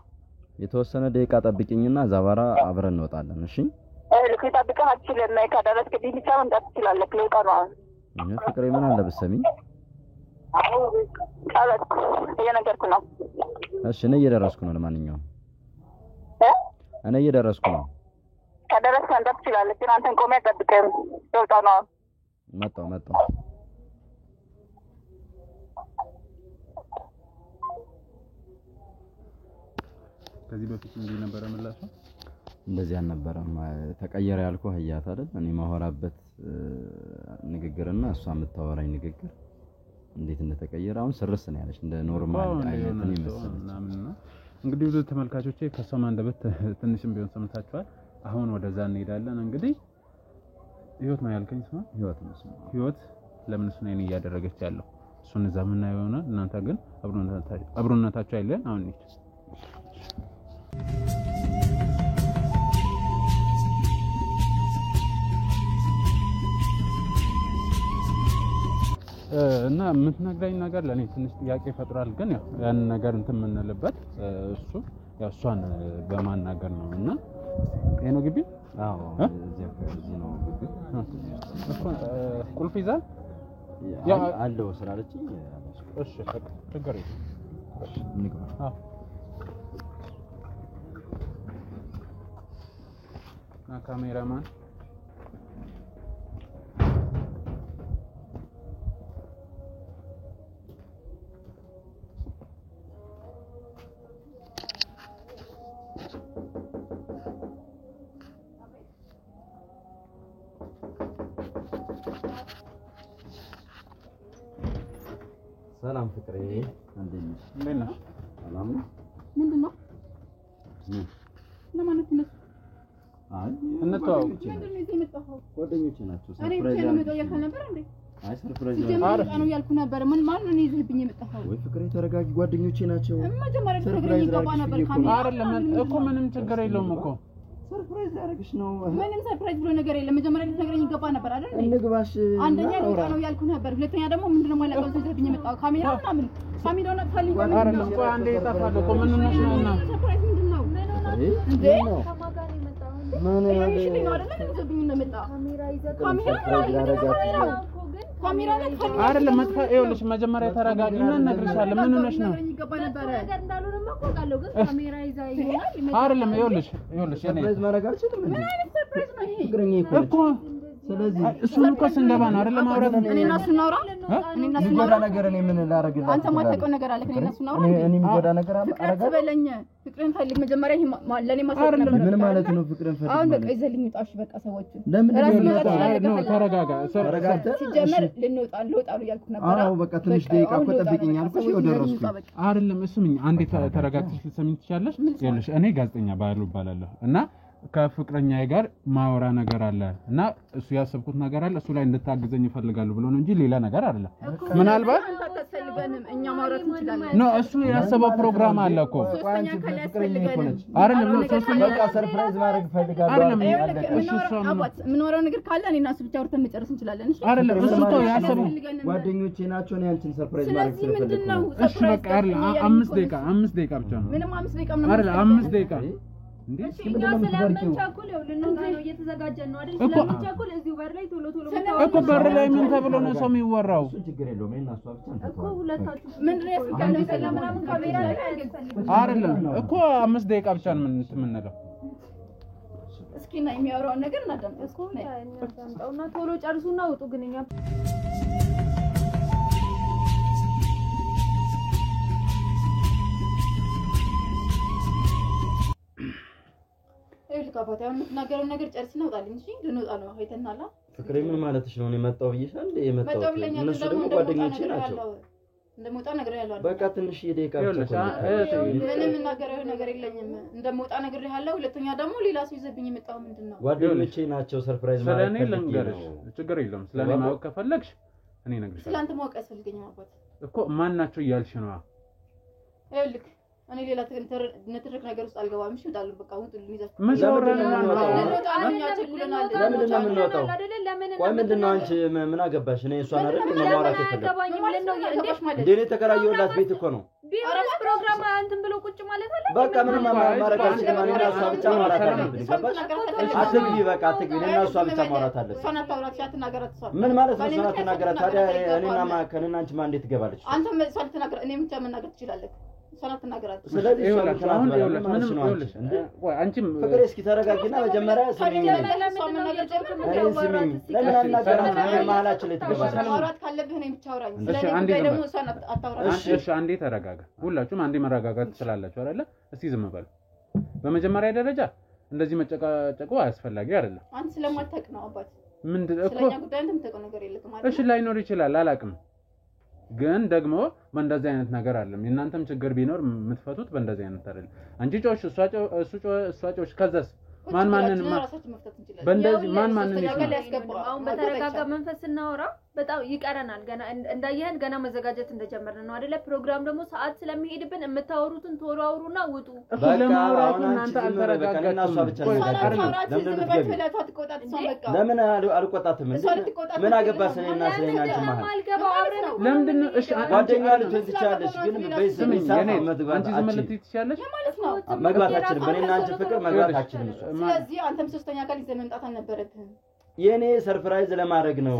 የተወሰነ ደቂቃ ጠብቂኝና ዛባራ አብረን እንወጣለን እሺ ልክ ተጠብቀህ አትችልም ከደረስክ ዲሊቻ መምጣት ትችላለህ ለውጣ ነው ፍቅሬ ምን አለ ብትሰሚኝ አላት እየነገርኩ ነው እሺ እኔ እየደረስኩ ነው ለማንኛውም እኔ እየደረስኩ ነው ከደረስክ መምጣት ትችላለህ ግን አንተን ቆሜ አትጠብቅም ለውጣ ነው መጣሁ ከዚህ በፊት እንዴ ነበር ምላሽ እንደዚህ አልነበረም ተቀየረ ያልኩህ ህያት አይደል እኔ ማወራበት ንግግርና እሷ የምታወራኝ ንግግር እንዴት እንደተቀየረ አሁን ስርስ ነው ያለሽ እንደ ኖርማል አይነት ነው ምናምን ነው እንግዲህ ብዙ ተመልካቾቼ ከሰማ እንደበት ትንሽም ቢሆን ሰምታችኋል አሁን ወደዛ እንሄዳለን እንግዲህ ህይወት ነው ያልከኝ ስማ ህይወት ለምን እሱ ነው ያደረገች ያለው እሱን ዘመና የሆነ እናንተ ግን አብሮነታችሁ አይለን አሁን ነች እና የምትነግረኝ ነገር ለኔ ትንሽ ጥያቄ ይፈጥራል ግን ያው ያን ነገር እንትን የምንልበት እሱ ያው እሷን በማናገር ነው እና ይሄ ነው ግቢ አዎ እዚህ ነው ቁልፍ ይዛል አለው ስላለችኝ እሺ ችግር የለም እንግባ ካሜራማን ሰላም ፍቅሬ እንዴት ነሽ? ሰላም ነው? ምንድነው? ለማለት ነው? አይ እንተዋወቅ። ምንድነው እዚህ የመጣኸው? ጓደኞቼ ናቸው። ሰርፕራይዝ ነው የመጣው ነበር እንዴ? አይ ሰርፕራይዝ ነው ያልኩ ነበር። ምን ማን ነው ይዘህብኝ የመጣኸው? ወይ ፍቅሬ ተረጋጊ፣ ጓደኞቼ ናቸው። መጀመሪያ ተረጋጊ ይገባ ነበር ካሜራ አይደለም እኮ ምንም ችግር የለውም እኮ ሰርፕራይዝ ያደርግሽ ነው። ምንም ሰርፕራይዝ ብሎ ነገር የለም። መጀመሪያ ልትነግረኝ ይገባ ነበር አይደል? እንግባሽ። አንደኛ ልውጣ ነው ያልኩ ነበር። ሁለተኛ ደግሞ ምንድነው ማለቀው ይዘህብኝ የመጣው ካሜራ ምናምን ካሜራውን አጥፋልኝ። አይደለም ቆይ አንዴ ይጣፋል እኮ ምን ነውና ሰርፕራይዝ ምንድነው? እንዴ ከማጋር የመጣው ምን እሺ ነው አይደል? ይዘህብኝ ነው የመጣው ካሜራ ይዘህ ካሜራ አይደለም መጥፋ ይኸውልሽ መጀመሪያ ተረጋጊና እነግርሻለሁ ምን ሆነሽ ነው ይገባ ነበር ነገር እንዳልሆነማ አውቃለሁ ግን ካሜራ ይዘህ ይሆናል አይደለም ይኸውልሽ እኔ ሰርፕራይዝ ማድረግ አልችልም እንዴ? ሰርፕራይዝ ነው ይሄ ፍቅረኛ እኮ ስለዚህ እሱን እኮ ስንገባ ነው አይደለም ማውራት እኔና እሱ እናውራ እኔና እሱ የሚጎዳ እናውራ ነገር እኔ ምን ላደርግልህ? አንተ ማታውቀው ነገር አለ እኔና እሱ እናውራ እኔ የሚጎዳ ነገር ፍቅርን ትበለኝ ፍቅርን ፈልግ መጀመሪያ ይሄ ለኔ ማሳወቅ ነበር ምን ማለት ነው? ፍቅርን ፈልግ አሁን በቃ ይዘልኝ ውጣሽ በቃ ሰዎች ለምን ነው ተረጋጋ ሲጀመር ልንወጣ ያልኩ ነበር አዎ በቃ ትንሽ ደቂቃ እኮ ጠብቂኝ አልኩሽ ወደረስኩ አይደለም እሱም አንዴ ተረጋግተሽ ልትሰሚኝ ትችያለሽ ይኸውልሽ እኔ ጋዜጠኛ ባይሉ እባላለሁ እና ከፍቅረኛዬ ጋር ማወራ ነገር አለ እና እሱ ያሰብኩት ነገር አለ እሱ ላይ እንድታግዘኝ ይፈልጋሉ ብሎ ነው እንጂ ሌላ ነገር አይደለም ምናልባት እኛ ማውራት እንችላለን ነው እሱ ያሰበው ፕሮግራም አለ እኮ አይደለም ነው ሶስተኛ በቃ ሰርፕራይዝ ማድረግ ፈልጋለሁ አይደለም ምን ወራው ነገር ካለ እኔና እሱ ብቻ አውርተን መጨረስ እንችላለን እሺ አይደለም እሱ ነው ያሰበው ጓደኞቼ ናቸው ነው ያንቺን ሰርፕራይዝ ማድረግ ስለፈልጋለሁ እሺ በቃ አይደለም 5 ደቂቃ ብቻ ነው ምንም 5 ደቂቃ ምንም አይደለም 5 ደቂቃ እንዴ እኛ ስለምንቻኩል ልንወጣ ነው እየተዘጋጀን ነው አይደል? ስለምንቻኩል እዚሁ በር ላይ ቶሎ እኮ በር ላይ ምን ተብሎ ነው ሰው የሚወራው? እሱ ችግር የለውም እና እሷ ብቻ እኮ ሁለታችሁ ምንድነው ያስፈልጋል ሰላም ምናምን ካሜራ ላይ አይደለም እኮ 5 ደቂቃ ብቻ ነው የምንለው። እስኪ እና የሚያወራውን ነገር እናዳምጥ እኮ እናዳምጣውና ቶሎ ጨርሱና ውጡ ግን እኛ ልካፋታ የምትናገረው ነገር ጨርስና ውጣልኝ እሺ ልንወጣ ነው አይተናላ ፍቅሬ ምን ማለትሽ ነው የመጣው ብዬሻል የመጣው እነሱ ደግሞ ጓደኞቼ ናቸው እንደሞጣ ነገር ያለው በቃ ትንሽ ደቂቃ ብቻ ምንም እናገረው ነገር የለኝም እንደሞጣ ነገር ያለው ሁለተኛ ደግሞ ሌላ ሰው ይዘብኝ የመጣው ምንድነው ጓደኞቼ ናቸው ሰርፕራይዝ ማለት ስለኔ ልንገርሽ ችግር የለውም ስለኔ ማወቅ ከፈለግሽ እኔ ነግርሻለሁ ስላንተ ማወቅ ያስፈልገኛል አባት እኮ ማን ናቸው እያልሽ ነው ይኸውልህ እኔ ሌላ ንትርክ ነገር ውስጥ አልገባም እሺ እወጣለሁ በቃ ውጡልኝ ይዛችሁ መሻወራና ለምን የምንወጣው ቆይ ምንድነው አንቺ ምን አገባሽ እኔ እሷን አይደል ማማራት ይፈልጋል እንዴ ተከራየውላት ቤት እኮ ነው ቢሆንስ ፕሮግራም እንትን ብሎ ቁጭ ማለት አለ በቃ ምንም ማማራት አልችልም ማንና እሷ ብቻ ማማራት አለብን ገባሽ አትግቢ በቃ አትግቢ እኔና እሷ ብቻ ማማራት አለብን እሷን አታውራት አትናገራት እሷ ምን ማለት ነው እሷን አትናገራት ታዲያ እኔና ከእኔና አንቺ ማን እንዴት ትገባለች አንተ እሷን አትናገራት እኔ ብቻ መናገር ትችላለህ እሷን አትናገራት ስለዚህ አሁን ምንም ይኸውልሽ ቆይ አንቺም ፍቅሬ እስኪ ተረጋጊና መጀመሪያ ስሚኝ ለምን አናገራት መሀላችን ላይ ትገባለች ማውራት ካለብህ እኔ ብቻ አውራኝ ስለዚህ ደግሞ እሷን አታውራት እሺ አንዴ ተረጋጋ ሁላችሁም አንዴ መረጋጋት ትችላላችሁ አይደለ እስቲ ዝም በል በመጀመሪያ ደረጃ እንደዚህ መጨቃጨቁ አያስፈልጊ አይደለም አንተ ስለማታውቅ ነው አባት ምንድነው እኮ ስለኛ ጉዳይ አንተ የምታውቀው ነገር የለህም ማለት እሺ ላይኖር ይችላል አላውቅም ግን ደግሞ በእንደዚህ አይነት ነገር አይደለም የእናንተም ችግር ቢኖር የምትፈቱት በእንደዚህ አይነት አይደለም አንቺ ጮሽ እሷ ጮሽ ከዛስ ማን ማንን በእንደዚህ ማን ማንን አሁን በተረጋጋ መንፈስ እናወራ በጣም ይቀረናል ገና እንዳየን ገና መዘጋጀት እንደጀመርን ነው አይደለ ፕሮግራም ደግሞ ሰዓት ስለሚሄድብን የምታወሩትን ቶሎ አውሩና ውጡ ለማውራቱ እናንተ አልተረጋጋችሁም ለምን አልቆጣትም ምን አገባስ እኔና ስለኛንቺ ማለት ለምንድን እሺ ጓደኛ ልትሆን ትችላለሽ ግን በስም ይሳኔ አንቺ ዝም ልትይ ትችላለሽ መግባታችን በእኔና አንቺ ፍቅር መግባታችን ስለዚህ አንተም ሶስተኛ አካል ይዘህ መምጣት አልነበረብህም የኔ ሰርፕራይዝ ለማድረግ ነው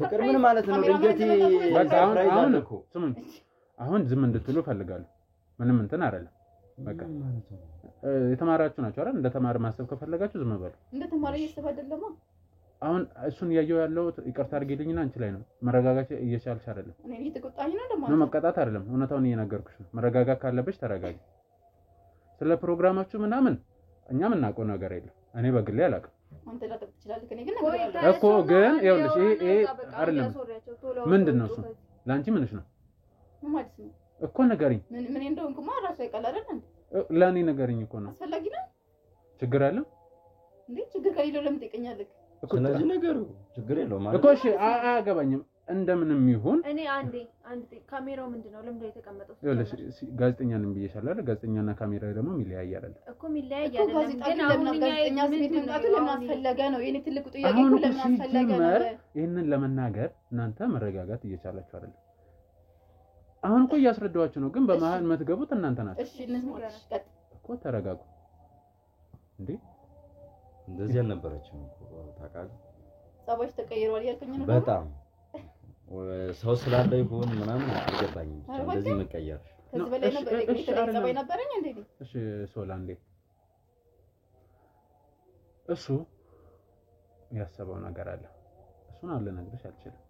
ፍቅር ምን ማለት ነው ድንገት አሁን እኮ ስሙኝ አሁን ዝም እንድትሉ ፈልጋለሁ ምንም እንትን አይደለም በቃ የተማራችሁ ናችሁ አይደል እንደተማረ ማሰብ ከፈለጋችሁ ዝም በሉ እንደተማረ እየሰበ አይደለም አሁን እሱን ያየው ያለው ይቅርታ አድርጊልኝና አንቺ ላይ ነው መረጋጋት እየቻልሽ አይደለም እኔ እየተቆጣኝ ነው ደግሞ ነው መቀጣት አይደለም እውነታውን እየነገርኩሽ ነው መረጋጋት ካለብሽ ተረጋጊ ስለ ፕሮግራማችሁ ምናምን እኛ ምናውቀው ነገር የለም እኔ በግሌ አላውቅም አንተ ላጠቅ ትችላለህ ከኔ ግን እኮ ግን ይኸውልሽ ይሄ አይደለም ምንድነው እሱ ላንቺ ምንሽ ነው ማለት ነው እኮ ነገርኝ ምን እንደሆንኩማ ራሱ አይቀላል አይደል ለኔ ነገርኝ እኮ ነው አስፈላጊ ነው ችግር አለ እንዴ ችግር ከሌለው ለምን ትቀኛለህ ስለዚህ ነገሩ ችግር የለውም ማለት እኮ እሺ አያገባኝም እንደምንም ይሁን እኔ አንዴ ካሜራው ምንድነው ለምን ላይ ተቀመጠው ይኸውልሽ ጋዜጠኛ ነኝ ብዬሻለሁ አይደል ጋዜጠኛና ካሜራ ደግሞ ሚለያይ አይደል እኮ ሚለያይ አይደለም ግን አሁን ጋዜጠኛ ስሜት መምጣቱ ለምን አስፈለገ ነው የኔ ትልቁ ጥያቄ እኮ ለምን አስፈለገ ነው ይሄንን ለመናገር እናንተ መረጋጋት እየቻላችሁ አይደል አሁን እኮ እያስረዳዋችሁ ነው ግን በመሃል መትገቡት እናንተ ናችሁ እሺ እንስማሽ እኮ ተረጋጉ እንዴ እንደዚህ አልነበረችም ታውቃለህ ጸባይሽ ተቀይሯል ያልከኝ ነው በጣም ሰው ስላለው ይሁን ምናምን አልገባኝም እንደዚህ መቀየር ከዚህ በላይ ነው ጸባይ ነበረኝ እንዴ እሺ ሶላንዴ እሱ ያሰበው ነገር አለ እሱን አልነግርሽ አልችልም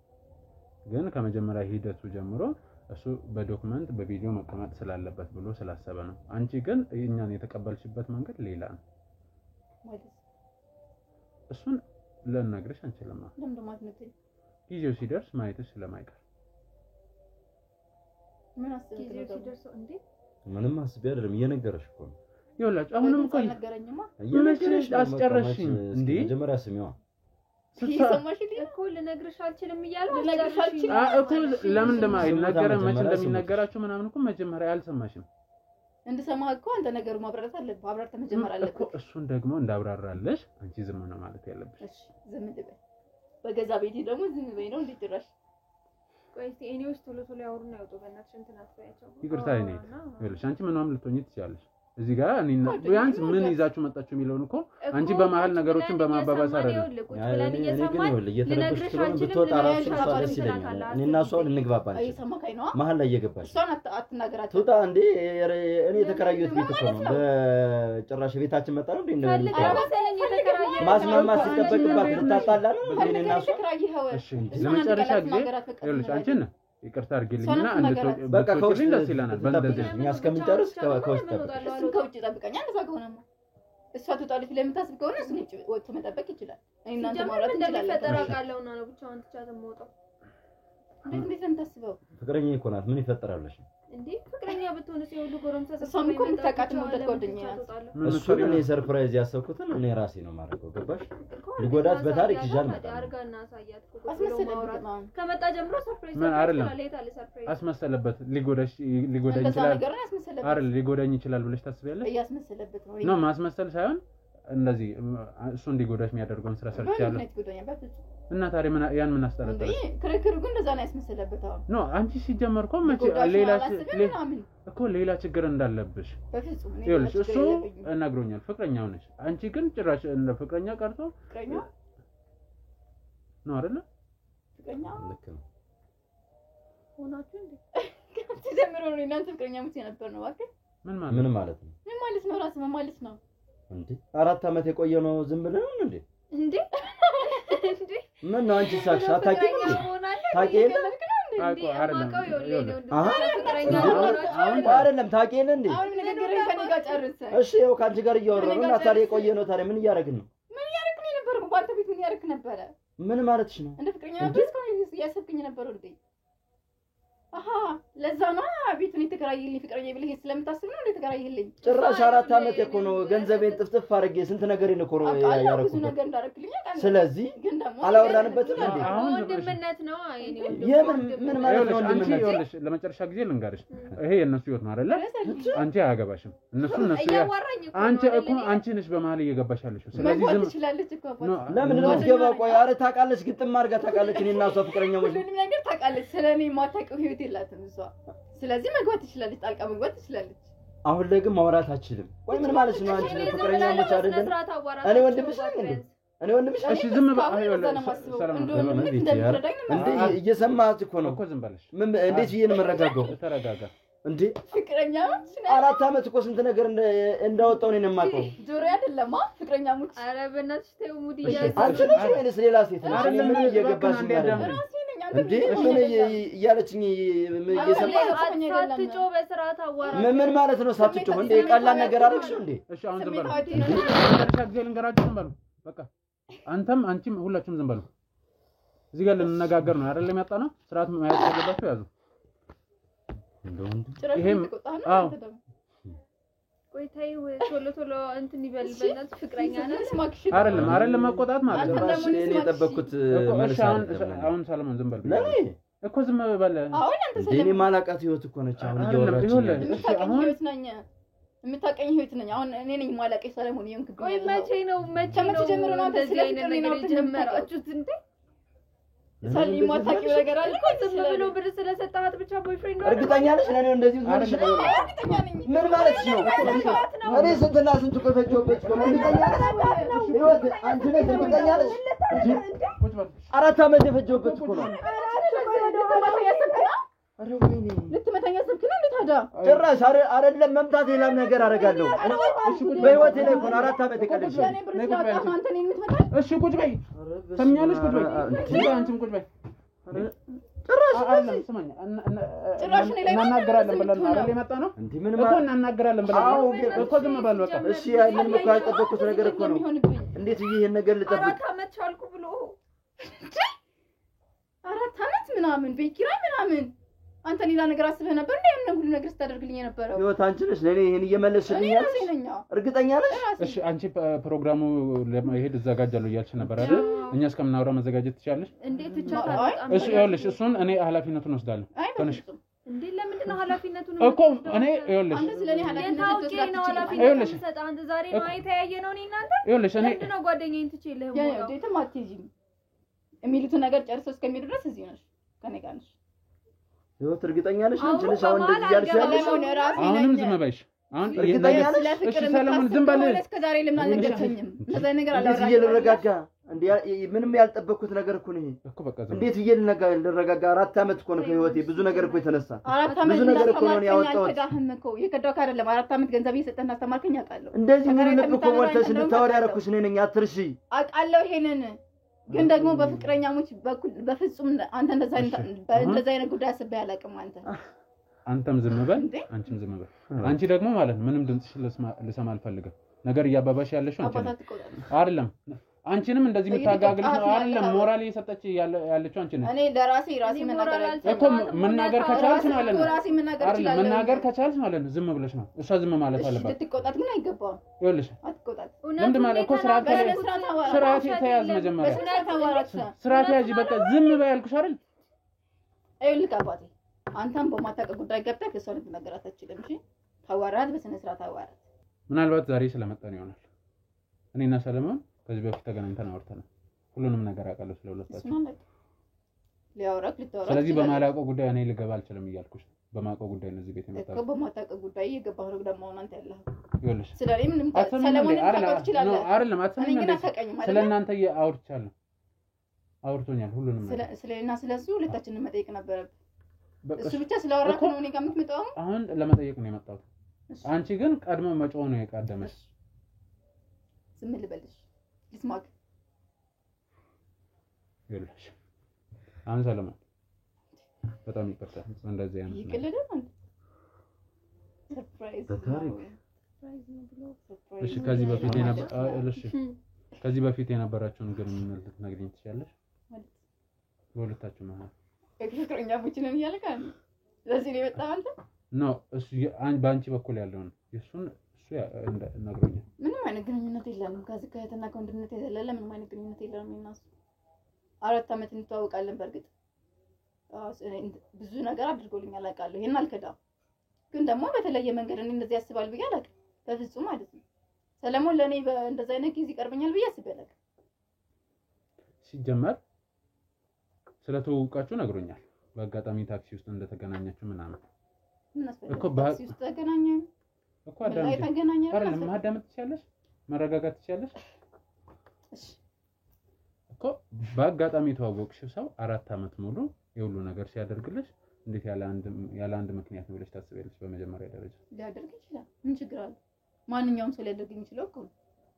ግን ከመጀመሪያ ሂደቱ ጀምሮ እሱ በዶክመንት በቪዲዮ መቀመጥ ስላለበት ብሎ ስላሰበ ነው አንቺ ግን እኛን የተቀበልሽበት መንገድ ሌላ ነው ማለት እሱን ለነግርሽ አንችልም ለምን ማትነትኝ ጊዜው ሲደርስ ማየትሽ ስለማይቀር ምን አስበው ሲደርስ እንዴ ምንም አስቤ አይደለም እየነገረሽ እኮ ነው ይኸውላችሁ አሁንም እኮ ነገረኝማ እየነገርሽ አስጨረሽኝ እንዴ መጀመሪያ ስሚዋ ይሰማሽ እኮ ልነግርሽ አልችልም እያለ ልነግርሽ አልችልም እኮ ለምን እንደማይነገረን መች እንደሚነገራችሁ ምናምን እኮ መጀመሪያ አልሰማሽም እንድሰማህ እኮ አንተ ነገሩ ማብራራት አለብህ አብራርተህ መጀመር አለብህ እኮ እሱን ደግሞ እንዳብራራለሽ አንቺ ዝም ነው ማለት ያለብሽ እሺ ዝም ልበል በገዛ ቤቴ ደግሞ ዝም በይ ነው እንዴት ድረሽ ቆይ እስቲ እኔውስ ቶሎ ያወሩና ያውጡ በእናትሽ እንትን አትበያቸው ይቅርታ እኔ ይኸውልሽ አንቺ ምንም ልትሆኚ ትችያለሽ እዚህ ጋር እኔና ቢያንስ ምን ይዛችሁ መጣችሁ የሚለውን እኮ አንቺ በመሃል ነገሮችን በማባባስ አይደለም እየተረበሽ ስለሆነ ብትወጣ ራሱ ደስ ይለኛል እኔና እሷ ልንግባባን መሃል ላይ እየገባሽ እሷን አትናገራት ትውጣ እንዴ እኔ የተከራየሁት ቤት እኮ ነው በጭራሽ ቤታችን መጣ ነው እንዴ ማስማማት ሲጠበቅባት ልታጣላ ነው እኔና እሷ እሺ ለመጨረሻ ጊዜ ይኸውልሽ አንቺን ይቅርታ አድርጊልኝና በቃ ከውስጥ ደስ ይለናል በእንደዚህ እኛ እስከምንጨርስ ከውስጥ ከውጭ ጠብቀኛ እንደዛ ከሆነማ እሷ ትወጣለች ለምታስብ ከሆነ እሱ ወጥቶ መጠበቅ ይችላል እኔና አንተ ማውራት እንችላለን ተጠራቃለውና ነው ብቻውን ትቻት የምወጣው እንዴት እንደምታስበው ፍቅረኛ እኮ ናት ምን ይፈጠራልሽ እንዴ ፍቅረኛ ብትሆን ሲወሉ ጎረምሳ እሷም እኮ የምታውቃት መውደድ ጓደኛ ናት እሱን እኔ ሰርፕራይዝ ያሰብኩትን እኔ ራሴ ነው ማድረገው ገባሽ ሊጎዳት በታሪክ ይጃል ማለት አርጋና ሳያት ከመጣ ጀምሮ ሰርፕራይዝ አስመሰለበት ሊጎዳኝ ይችላል አይደል ሊጎዳኝ ይችላል ብለሽ ታስቢያለሽ እያስመሰለበት ነው ነው ማስመሰል ሳይሆን እንደዚህ እሱ እንዲጎዳሽ የሚያደርገውን ስራ ሰርቻለሁ እና ታዲያ ያን ምን አስተላልፈሽ ክርክሩ ግን እንደዛ ነው ያስመሰለበት አሁን ኖ አንቺ ሲጀመር እኮ ሌላ ችግር እንዳለብሽ በፍጹም ይኸውልሽ እሱ ነግሮኛል ፍቅረኛው ነሽ አንቺ ግን ጭራሽ እንደ ፍቅረኛ ቀርቶ ፍቅረኛ ነው አይደል ፍቅረኛ ልክ ነው ሆናችሁ እንዴ ተጀምሮ ነው እናንተ ፍቅረኛ ሙት ነበር ነው እባክህ ምን ማለት ነው ምን ማለት ነው ራስ ምን ማለት ነው እንዴ 4 አመት የቆየ ነው ዝም ብለን ነው እንዴ እንዴ ምን ነው አንቺ ሳክሽ አታውቂም ታውቂም አይደለም ታውቂም እንዴ አሁን ንግግርህን ከኔ ጋር ጨርሰ እሺ ያው ካንቺ ጋር እያወራሁ ነው እና ታዲያ የቆየ ነው ታዲያ ምን እያደረግን ነው ነበር ባንተ ቤት ምን ያደርግ ነበር ምን ማለትሽ ነው እንደ ፍቅረኛ ነበር ያሰብክኝ ነበር እንዴ አሃ ለዛ ነው ቤቱን የተከራየልኝ ፍቅረኛ ብለህ ስለምታስብ ነው እንዴ ተከራየልኝ ጭራሽ 4 አመት እኮ ነው ገንዘቤን ጥፍጥፍ አድርጌ ስንት ነገር እኮ ነው ያደረኩት ነገር እንዳደረክልኝ ስለዚህ ግን አላወራንበትም እንዴ? ወንድምነት ነው አይኔ የምን ምን ማለት ነው? አንቺ ይኸውልሽ ለመጨረሻ ጊዜ ልንገርሽ፣ ይሄ የእነሱ ህይወት ነው አይደለ? አንቺ አያገባሽም። እነሱ አንቺ እኮ አንቺ ነሽ በመሀል እየገባሽ ያለሽው። ስለዚህ ዝም ትችላለች እኮ ለምን ነው ገባ? ቆይ አረ ታውቃለች፣ ግጥም አድርጋ ታውቃለች። እኔና እሷ ፍቅረኛሞች ሁሉንም ነገር ታውቃለች። ስለኔ የማታውቀው ህይወት የላትም እሷ። ስለዚህ መግባት ትችላለች፣ ጣልቃ መግባት ትችላለች። አሁን ላይ ግን ማውራት አትችልም። ቆይ ምን ማለት ነው? አንቺ ፍቅረኛሞች አይደለም? እኔ ወንድምሽ ነኝ እንዴ? እኔ ወንድምሽ እሺ ዝም በል እንዴ እየሰማት እኮ ነው እኮ ዝም በለሽ ምን እንዴት ይሄን መረጋጋው ተረጋጋ እንዴ ፍቅረኛሞች 4 አመት እኮ ስንት ነገር እንዳወጣው ነው የማውቀው ጆሮ አይደለማ ፍቅረኛሞች ኧረ በእናትሽ ተይው ሙዲ አንቺ ነሽ ወይስ ሌላ ሴት ነው ምን እየገባሽ ነው እንዴ ምን እያለችኝ ሳትጮህ በስርዓት አዋራ ምን ማለት ነው ሳትጮህ እንዴ ቀላል ነገር አደረግሽው እንዴ እሺ አሁን ዝም በሉ ጊዜ ልንገራችሁ ዝም በሉ በቃ አንተም አንቺም ሁላችሁም ዝም በሉ እዚህ ጋር ልንነጋገር ነው አይደል የሚያጣነው ስርዓት ማየት ያለባችሁ ያዙ ይሄም አዎ ቆይ ተይው ቶሎ ቶሎ እንትን ይበል በእናትሽ ፍቅረኛ ነሽ አይደለም መቆጣት ማለት ነው እኔ የጠበቅኩት መልስ አሁን ሰለሞን ዝም በል ለምን እኮ ዝም በል አሁን አንተ ሰለሞን እኔ ማላቃት ህይወት እኮ ነች አሁን እየወራች አሁን ህይወት ነኝ የምታቀኝ ህይወት ነኝ አሁን እኔ ነኝ ማላቀኝ ሰለሞን ይንክ ቆይ መቼ ነው ጀምሮ ነው እንደዚህ አይነት ነገር ጀመራችሁት እንዴ ሰልይ ማታቂው ነገር አለ ዝም ብሎ ብር ስለሰጣት ብቻ ቦይፍሬንድ ነው እርግጠኛ ነሽ ለኔ እንደዚህ ዝምሽ ነው ምን ማለት ነው እኔ ስንትና ስንት ቆፈጆበት ነው እርግጠኛ ነሽ ህይወት አንቺ ነሽ እርግጠኛ ነሽ 4 አመት የፈጀበት እኮ ነው አረ ወይኔ ልትመታኛ ሰብክ ነው እንዴ ታዳ ጭራሽ አይደለም መምታት ሌላም ነገር አደርጋለሁ በህይወቴ ላይ እኮ 4 አመት የቀለሽ እሺ ቁጭ በይ ሰምኛለሽ ቁጭ በይ አንቺም ቁጭ በይ ጭራሽ አይደለም ስማኝ እናናገራለን ብለን አይደል የመጣ ነው እንዴ ምን እኮ እናናገራለን ብለን እኮ ዝም በል በቃ እሺ ምን እኮ ያልጠበቅኩት ነገር እኮ ነው እንዴት ይሄን ነገር ልጠብቅ 4 አመት ቻልኩ ብሎ 4 አመት ምናምን ቤኪራ ምናምን አንተ ሌላ ነገር አስበህ ነበር እንዴ ምን ሁሉ ነገር ስታደርግልኝ የነበረው ህይወት አንቺ ነሽ ለኔ ይሄን እየመለስሽልኝ ያለሽ እርግጠኛ ነሽ እሺ አንቺ ፕሮግራሙ ለማይሄድ እዘጋጃለሁ እያልሽ ነበር አይደል እኛ እስከምናወራ መዘጋጀት ትችያለሽ እንዴት ትቻታለሽ እሺ ይኸውልሽ እሱን እኔ ኃላፊነቱን ወስዳለሁ ትንሽ እንዴ ለምንድን ነው ኃላፊነቱን እኮ እኔ ይኸውልሽ አንተ ስለኔ ኃላፊነት ወስደህ ነው ኃላፊነቱን ሰጣ አንተ ዛሬ ነው አይተያየ ነው እኔ እናንተ ይኸውልሽ እኔ ምንድን ነው ጓደኛዬን ትችልህ ያው ዴትም አትይጂም የሚሉትን ነገር ጨርሰው እስከሚሄዱ ድረስ እዚህ ነሽ ከኔ ጋር ነሽ ህይወት እርግጠኛ ነሽ አንቺ ነሽ አሁን እንደዚህ ያልሽ ያለሽ አሁንም ዝም በይሽ አሁን እርግጠኛ ነሽ እሺ ሰለሞን ዝም በል እስከ ዛሬ ለምን አልነገርከኝም ለዛ ነገር እንዴት እየልረጋጋ እንዴ ምንም ያልጠበቅኩት ነገር እኮ ነው ይሄ እኮ በቃ ዝም እንዴት ልረጋጋ 4 አመት እኮ ነው ከህይወቴ ብዙ ነገር እኮ የተነሳ 4 አመት ብዙ ነገር እኮ ነው ያወጣሁት አልተጋህም እኮ የከዳው አይደለም 4 አመት ገንዘብ እየሰጠህና አስተማርከኝ አውቃለሁ እንደዚህ ምን ልብ እኮ ወልተሽ እንድታወሪ ያደረኩሽ እኔ ነኝ አትርሺ አውቃለሁ ይሄንን ግን ደግሞ በፍቅረኛሞች በኩል በፍጹም አንተ እንደዛ አይነት ጉዳይ አስበህ ያላቅም አንተም ዝም በል አንቺም ዝም በል አንቺ ደግሞ ማለት ምንም ድምጽሽ ልሰማ አልፈልግም ነገር እያባባሽ ያለሽው አንቺ አይደለም አንቺንም እንደዚህ የምታጋግልሽ ነው አይደለም ሞራል እየሰጠች ያለችው አንቺ ነሽ እኔ ለራሴ እኮ መናገር ከቻልሽ ማለት ነው ራሴ መናገር አይደለም መናገር ከቻልሽ ማለት ነው ዝም ብለሽ ነው እሷ ዝም ማለት አለባት ልትቆጣት ግን አይገባም ይኸውልሽ አትቆጣት ምንድን ማለት እኮ ስርዓት ተያዝ መጀመሪያ ስርዓት ያዥ በቃ ዝም በይ ያልኩሽ አይደል ይኸውልህ አባቴ አንተም በማታውቀው ጉዳይ ገብተህ ከሷ ልትነገራት አትችልም እሺ ታዋራት በስነ ስርዓት ታዋራት ምናልባት ዛሬ ስለመጣን ይሆናል እኔና ሰለሞን ከዚህ በፊት ተገናኝተን አውርተናል ሁሉንም ነገር አውቃለሁ ስለሁለታችን ሊያወራክ ልታወራ ስለዚህ በማላውቀው ጉዳይ እኔ ልገባ አልችልም እያልኩሽ በማውቀው ጉዳይ ነው እዚህ ቤት የመጣው እኮ በማታውቀው ጉዳይ እየገባህ ነው ደግሞ አንተ ያለህ ይኸውልሽ ስለዚህ ምንም ሰለሞን ታውቀው ትችላለህ አይደለም አትሰሚም ስለእናንተ አውርቻለሁ አውርቶኛል ሁሉንም ስለና ስለሱ ሁለታችንን መጠየቅ ነበረብህ እሱ ብቻ ስለአወራክ ነው እኔ ጋር የምትመጣው አሁን ለመጠየቅ ነው የመጣሁት አንቺ ግን ቀድሞ መጮህ ነው የቀደመሽ ዝም ልበልሽ ልስማክ ይኸውልሽ አሁን ሰለሞን በጣም ይቅርታ እንደዚህ አይነት ይቅልልህ አንተ ሰርፕራይዝ በታሪክ እሺ ከዚህ በፊት የነበራችሁን ግንኙነት ልትነግሪኝ ትችያለሽ ማለት በሁለታችሁ መሀል ፍቅረኛሞች ነን እያልካል ስለዚህ ነው የመጣው አንተ ነው እሱ በአንቺ በኩል ያለውን እሱ ነግሮኛል ምንም አይነት ግንኙነት የለንም ከዚህ ከእህትና ከወንድምነት የዘለለ ምንም አይነት ግንኙነት የለንም እናሱ 4 አመት እንተዋወቃለን በርግጥ ብዙ ነገር አድርጎልኛል አውቃለሁ ይሄን አልከዳም ግን ደግሞ በተለየ መንገድ እኔ እንደዚህ ያስባል ብዬ አላውቅም በፍጹም ማለት ነው ሰለሞን ለኔ እንደዛ አይነት ጊዜ ይቀርበኛል ብዬ አስቤያለሁ ሲጀመር ስለተዋወቃችሁ ነግሮኛል በአጋጣሚ ታክሲ ውስጥ እንደተገናኛችሁ ምናምን እኮ ታክሲ ውስጥ ተገናኘን እኮ አይደለም ማዳመጥ ትችያለሽ መረጋጋት ትችያለሽ እኮ በአጋጣሚ ተዋወቅሽው ሰው 4 አመት ሙሉ የሁሉ ነገር ሲያደርግልሽ እንዴት ያለ አንድ ምክንያት ነው ብለሽ ታስቢያለሽ በመጀመሪያ ደረጃ ሊያደርግ ይችላል ምን ችግር አለ ማንኛውም ሰው ሊያደርግ የሚችለው እኮ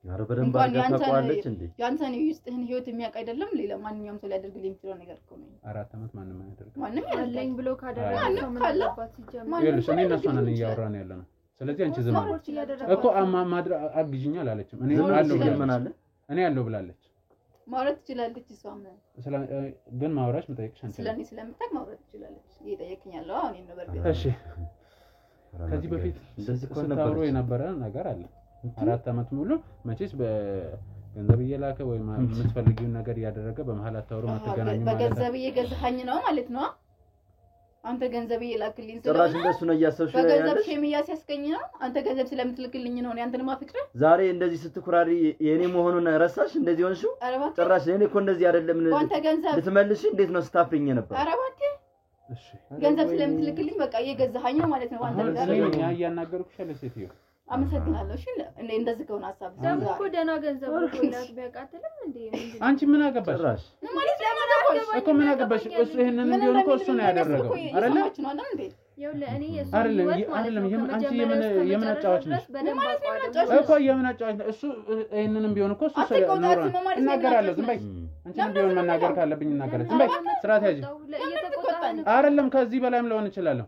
አረ በደንብ አጋጣቋለች እንዴ ያንተን ውስጥህን ህይወት የሚያውቅ አይደለም ሌላ ማንኛውም ሰው ሊያደርግ የሚችለው ነገር እኮ ነው 4 አመት ማንንም አያደርግ ማንንም ያለኝ ብሎ ካደረገ ሰው ምን አለባት ሲጀምር ይኸውልሽ እኔ እነሱ ነን እያወራን ያለነው ስለዚህ አንቺ ዝም እኮ ማድረግ አግዥኛል አለችም እኔ አለው ብላለች ማውራት ትችላለች እሷም ግን ማውራሽ መጠየቅሽ አንቺ ስለኔ ስለምታውቅ ማውራት ትችላለች እየጠየቅኛለሁ አሁን ነው በርግጥ እሺ ከዚህ በፊት እንደዚህ ኮንነበሩ የነበረ ነገር አለ 4 አመት ሙሉ መቼስ በገንዘብ እየላከ ወይ የምትፈልጊውን ነገር ያደረገ በመሃል አታወሩ ማተገናኙ ማለት በገንዘብ እየገዛኸኝ ነው ማለት ነው አንተ ገንዘብ እየላክልኝ ጭራሽ እንደሱ ነው እያሰብሽ ነው በገንዘብ ሸሚያ ሲያስቀኝ ነው አንተ ገንዘብ ስለምትልክልኝ ነው እኔ አንተን ማፍቅር ዛሬ እንደዚህ ስትኩራሪ የኔ መሆኑን ረሳሽ እንደዚህ ሆንሽው ጭራሽ እኔ እኮ እንደዚህ አይደለም ልትመልሽ እንዴት ነው ስታፍሪኝ ነበር ኧረ እባክህ እሺ ገንዘብ ስለምትልክልኝ በቃ እየገዛኸኝ ነው ማለት ነው አንተ ጋር እኛ እያናገርኩሽ ያለ ሴትዮ አመሰግናለሁ እሺ እንደዚህ ከሆነ ሐሳብ ደግሞ እኮ ደህና ገንዘብ ቆይላት ቢያቃተልም እንዴ አንቺ ምን አገባሽ ማለት ለማዳቆሽ እኮ ምን አገባሽ እሱ ይሄንን ቢሆን እኮ እሱ ነው ያደረገው አይደለ አይደለም አንቺ የምን አጫዋች ነሽ እኮ የምን አጫዋች ነሽ እሱ ይሄንንም ቢሆን እኮ እሱ ነው እናገራለሁ ዝም በይ አንቺም ቢሆን መናገር ካለብኝ እናገራለሁ ዝም በይ ስርዓት ያዥ አይደለም ከዚህ በላይም ለሆን ይችላል